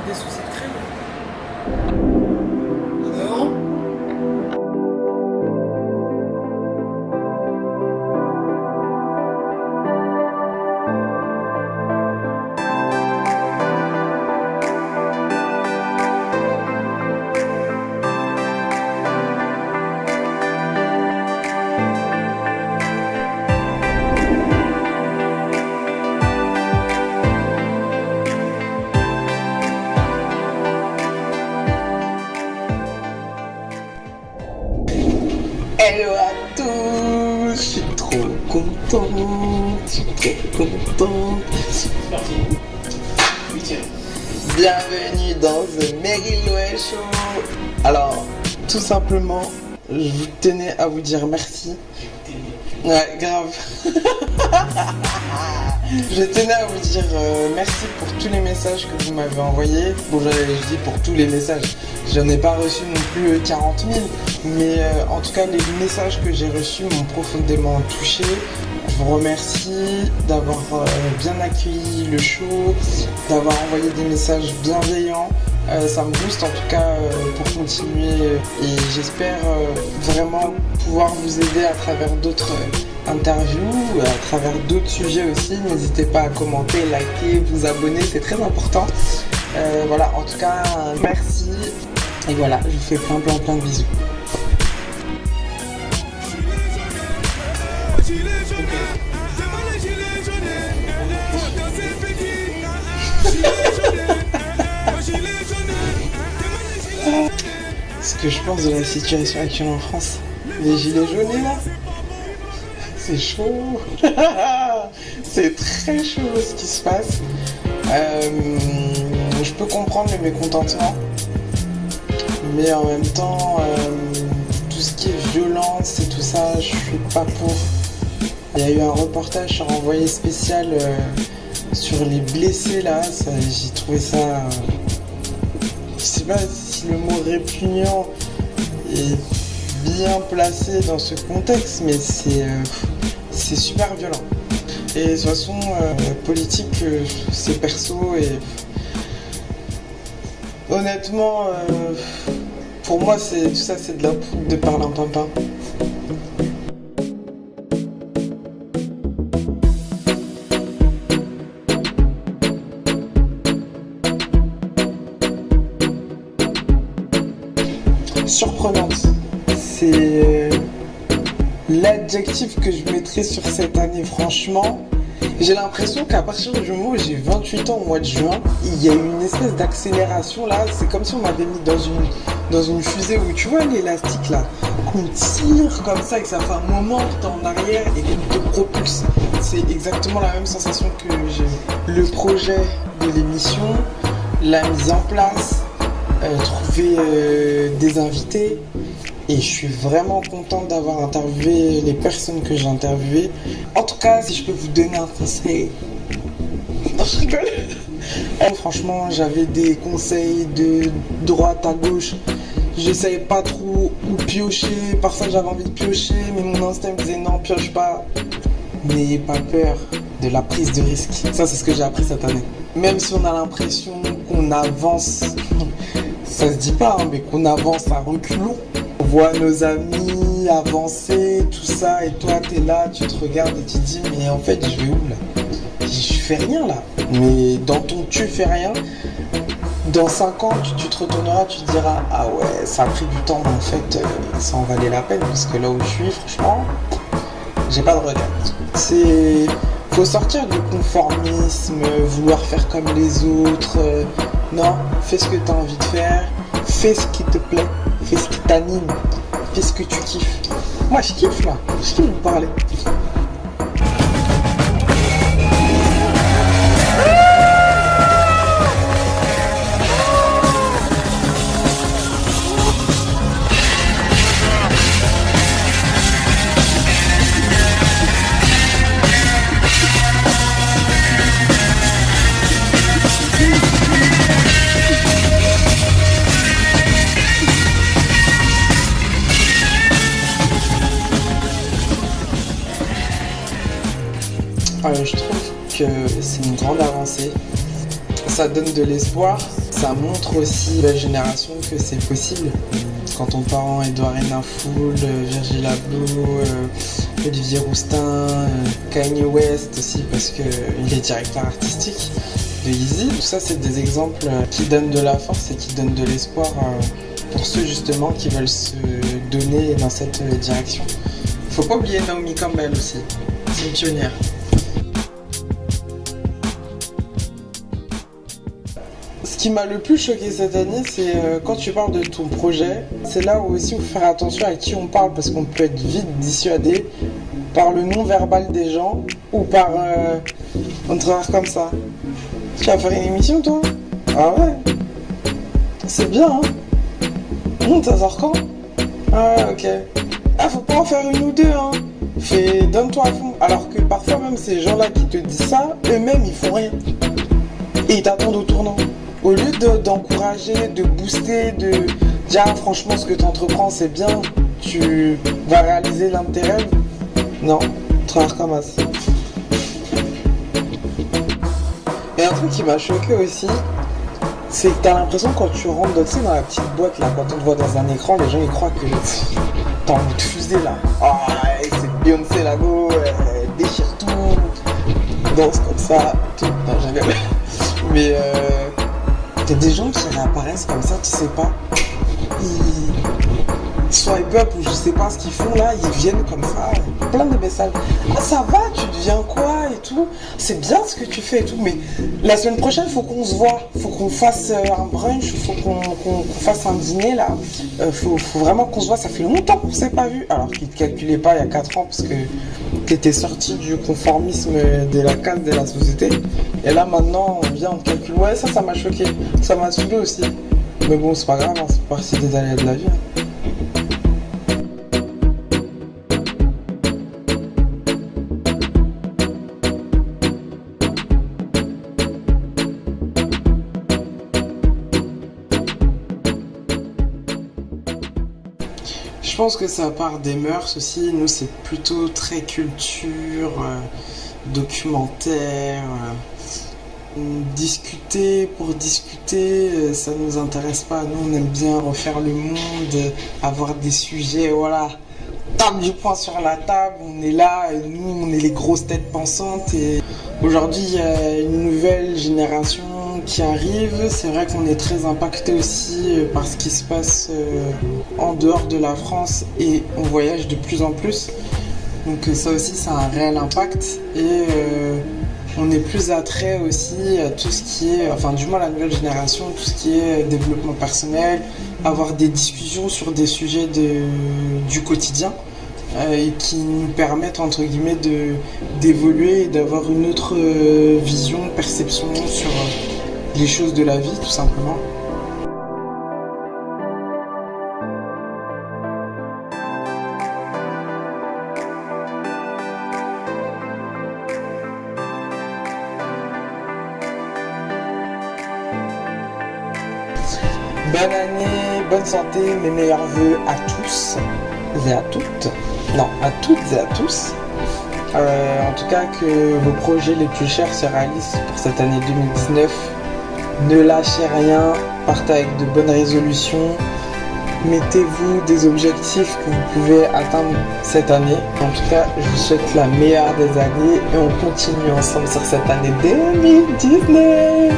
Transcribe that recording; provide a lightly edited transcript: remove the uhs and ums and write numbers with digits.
des soucis de crème. Non. Hello à tous, je suis trop content, C'est parti. Huitième. Bienvenue dans The Meryl Loé Show. Alors, tout simplement, je tenais à vous dire merci. Ouais, grave. Je tenais à vous dire merci pour tous les messages que vous m'avez envoyés. Bon, je dis pour tous les messages. J'en ai pas reçu non plus 40 000. Mais en tout cas, les messages que j'ai reçus m'ont profondément touché. Je vous remercie d'avoir bien accueilli le show, d'avoir envoyé des messages bienveillants. Ça me booste en tout cas pour continuer et j'espère vraiment pouvoir vous aider à travers d'autres interviews, à travers d'autres sujets aussi. N'hésitez pas à commenter, liker, vous abonner, c'est très important. Voilà, en tout cas, merci. Et voilà, je vous fais plein de bisous. Ce que je pense de la situation actuelle en France, les gilets jaunes là, c'est chaud. C'est très chaud ce qui se passe. Je peux comprendre le mécontentement, mais en même temps, tout ce qui est violence et tout ça, je suis pas pour. Il y a eu un reportage sur Envoyé spécial sur les blessés là, j'ai trouvé ça. Je sais pas si le mot répugnant est bien placé dans ce contexte, mais c'est super violent. Et de toute façon, politique, c'est perso et honnêtement, pour moi, tout ça, c'est de la poudre de perlimpinpin. Surprenante, c'est l'adjectif que je mettrais sur cette année. Franchement, j'ai l'impression qu'à partir du moment où j'ai 28 ans au mois de juin, il y a eu une espèce d'accélération là. C'est comme si on m'avait mis dans une fusée où tu vois l'élastique là, qu'on tire comme ça et que ça fait un moment que t'es en arrière et qu'on te propulse. C'est exactement la même sensation que j'ai. Le projet de l'émission, la mise en place, trouver des invités, et je suis vraiment contente d'avoir interviewé les personnes que j'ai interviewées. En tout cas, si je peux vous donner un conseil, non, je rigole. Franchement, j'avais des conseils de droite à gauche, je savais pas trop où piocher. Parfois j'avais envie de piocher, mais mon instinct me disait non, pioche pas. N'ayez pas peur de la prise de risque. Ça, c'est ce que j'ai appris cette année. Même si on a l'impression qu'on avance, ça se dit pas, hein, mais qu'on avance à reculons. On voit nos amis avancer, tout ça, et toi t'es là, tu te regardes et tu te dis mais en fait je vais où là? Je fais rien là. Mais dans ton tu fais rien, dans 5 ans tu te retourneras, tu te diras ah ouais ça a pris du temps mais en fait ça en valait la peine parce que là où je suis franchement j'ai pas de regret. Faut sortir du conformisme, vouloir faire comme les autres. Non, fais ce que tu as envie de faire, fais ce qui te plaît, fais ce qui t'anime, fais ce que tu kiffes. Moi je kiffe là, je kiffe vous parler. Je trouve que c'est une grande avancée. ça donne de l'espoir. Ça montre aussi à la génération que c'est possible. Quand on part en Edouard Enninful, Virgil Abloh, Olivier Roustin, Kanye West aussi parce qu'il est directeur artistique de Yeezy. Tout ça, c'est des exemples qui donnent de la force et qui donnent de l'espoir pour ceux justement qui veulent se donner dans cette direction. Faut pas oublier Naomi Campbell aussi, c'est une pionnière. Ce qui m'a le plus choqué cette année, c'est quand tu parles de ton projet, c'est là où aussi il faut faire attention à qui on parle parce qu'on peut être vite dissuadé par le non-verbal des gens ou par un truc comme ça. Tu vas faire une émission toi? Ah ouais? C'est bien hein? Ça sort quand? Ah ouais, ok. Ah, faut pas en faire une ou deux, hein. Donne-toi à fond. Alors que parfois, même ces gens-là qui te disent ça, eux-mêmes, ils font rien. Et ils t'attendent au tournant. Au lieu d'encourager, de booster, de dire ah, franchement, ce que tu entreprends, c'est bien, tu vas réaliser l'un de tes rêves. Non, travaille comme ça. Et un truc qui m'a choqué aussi, c'est que t'as l'impression quand tu rentres dans la petite boîte là, quand on te voit dans un écran, les gens ils croient que t'as envie de fuser là. Ah, c'est Beyoncé là-go, déchire tout, danse comme ça, tout. Non, j'ai rigolé. Mais t'as des gens qui réapparaissent comme ça, tu sais pas. Ils swipe up ou je sais pas ce qu'ils font là, ils viennent comme ça, plein de messages. Ah ça va, tu deviens quoi et tout. C'est bien ce que tu fais et tout, mais la semaine prochaine faut qu'on se voit, faut qu'on fasse un brunch, faut qu'on fasse un dîner là. Faut vraiment qu'on se voit, ça fait longtemps qu'on s'est pas vu. Alors qu'ils te calculaient pas il y a 4 ans parce que t'étais sorti du conformisme de la case de la société. Et là maintenant on vient, on te calcule. Ouais ça m'a choqué, ça m'a saoulé aussi. Mais bon c'est pas grave, hein, c'est partie des aléas de la vie. Hein. Je pense que ça part des mœurs aussi. Nous, c'est plutôt très culture, documentaire. Discuter pour discuter, ça nous intéresse pas. Nous, on aime bien refaire le monde, avoir des sujets, voilà. Tape du poing sur la table, on est là, et nous, on est les grosses têtes pensantes. Et aujourd'hui, il y a une nouvelle génération qui arrive. C'est vrai qu'on est très impacté aussi par ce qui se passe en dehors de la France et on voyage de plus en plus. Donc ça aussi, ça a un réel impact et on est plus attrait aussi à tout ce qui est, enfin du moins la nouvelle génération, tout ce qui est développement personnel, avoir des discussions sur des sujets du quotidien. Et qui nous permettent entre guillemets d'évoluer et d'avoir une autre vision, perception sur les choses de la vie tout simplement. Bonne année, bonne santé, mes meilleurs vœux à tous et à toutes. Non, à toutes et à tous. En tout cas, que vos projets les plus chers se réalisent pour cette année 2019. Ne lâchez rien, partez avec de bonnes résolutions. Mettez-vous des objectifs que vous pouvez atteindre cette année. En tout cas, je vous souhaite la meilleure des années et on continue ensemble sur cette année 2019.